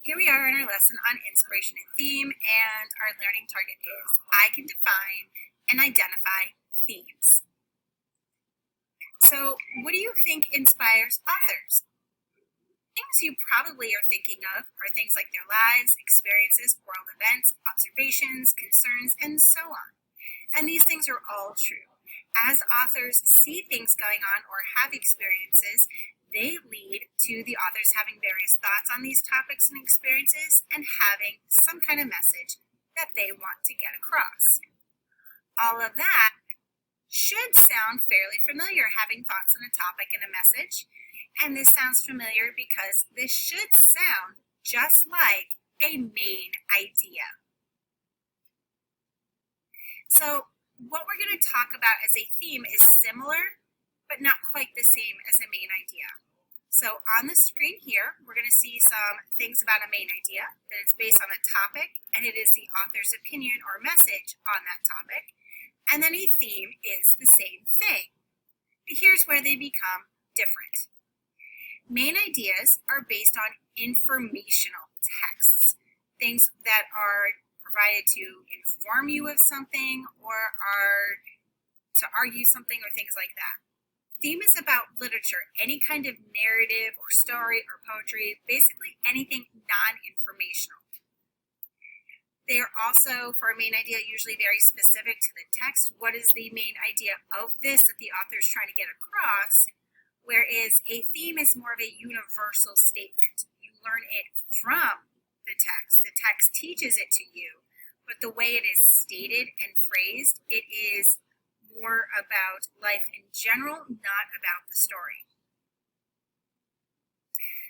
Here we are in our lesson on inspiration and theme, and our learning target is I can define and identify themes. So, what do you think inspires authors? Things you probably are thinking of are things like their lives, experiences, world events, observations, concerns, and so on. And these things are all true. As authors see things going on or have experiences, they lead to the authors having various thoughts on these topics and experiences and having some kind of message that they want to get across. All of that should sound fairly familiar, having thoughts on a topic and a message. And this sounds familiar because this should sound just like a main idea. So what we're going to talk about as a theme is similar, but not quite the same as a main idea. So on the screen here, we're going to see some things about a main idea, that it's based on a topic, and it is the author's opinion or message on that topic. And then a theme is the same thing. But here's where they become different. Main ideas are based on informational texts, things that are provided to inform you of something or are to argue something or things like that. Theme is about literature, any kind of narrative or story or poetry, basically anything non-informational. They are also, for a main idea, usually very specific to the text. What is the main idea of this that the author is trying to get across? Whereas a theme is more of a universal statement. You learn it from the text. The text teaches it to you, but the way it is stated and phrased, it is more about life in general, not about the story.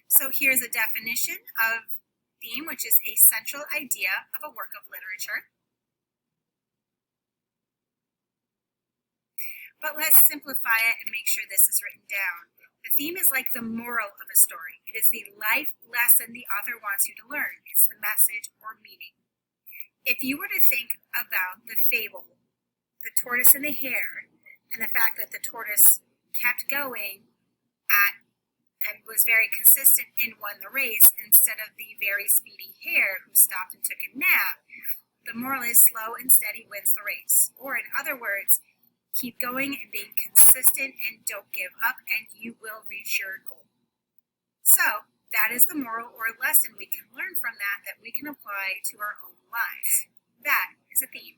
So here's a definition of theme, which is a central idea of a work of literature. But let's simplify it and make sure this is written down. The theme is like the moral of a story. It is the life lesson the author wants you to learn. It's the message or meaning. If you were to think about the fable, the tortoise and the hare, and the fact that the tortoise kept going and was very consistent and won the race instead of the very speedy hare who stopped and took a nap, the moral is slow and steady wins the race. Or in other words, keep going and being consistent and don't give up and you will reach your goal. So that is the moral or lesson we can learn from that we can apply to our own lives. That is a theme.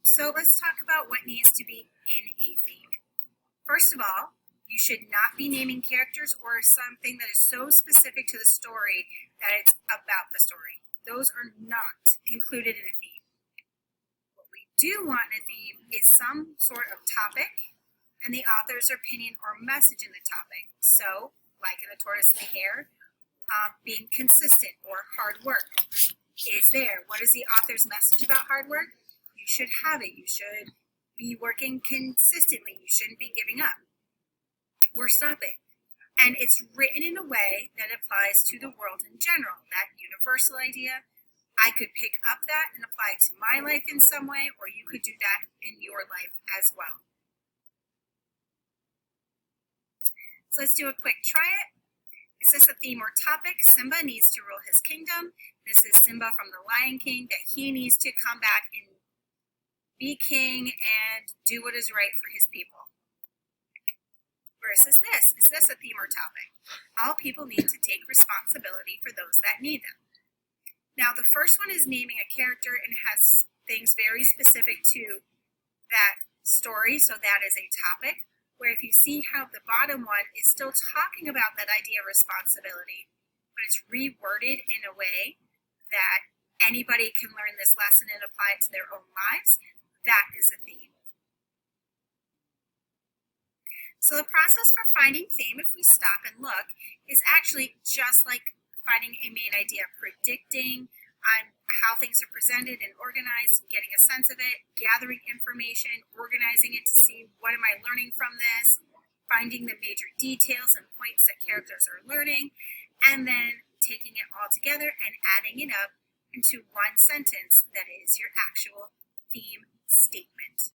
So let's talk about what needs to be in a theme. First of all, you should not be naming characters or something that is so specific to the story that it's about the story. Those are not included in a theme. What we do want in a theme is some sort of topic and the author's opinion or message in the topic. So, like in The Tortoise and the Hare, being consistent or hard work is there. What is the author's message about hard work? You should have it. You should be working consistently. You shouldn't be giving up or stopping. And it's written in a way that applies to the world in general, that universal idea. I could pick up that and apply it to my life in some way, or you could do that in your life as well. So let's do a quick try it. Is this a theme or topic? Simba needs to rule his kingdom. This is Simba from The Lion King, that he needs to come back and be king and do what is right for his people. Versus this. Is this a theme or topic? All people need to take responsibility for those that need them. Now, the first one is naming a character and has things very specific to that story, so that is a topic. Where if you see how the bottom one is still talking about that idea of responsibility, but it's reworded in a way that anybody can learn this lesson and apply it to their own lives, that is a theme. So the process for finding theme, if we stop and look, is actually just like finding a main idea, predicting on how things are presented and organized, getting a sense of it, gathering information, organizing it to see what am I learning from this, finding the major details and points that characters are learning, and then taking it all together and adding it up into one sentence that is your actual theme statement.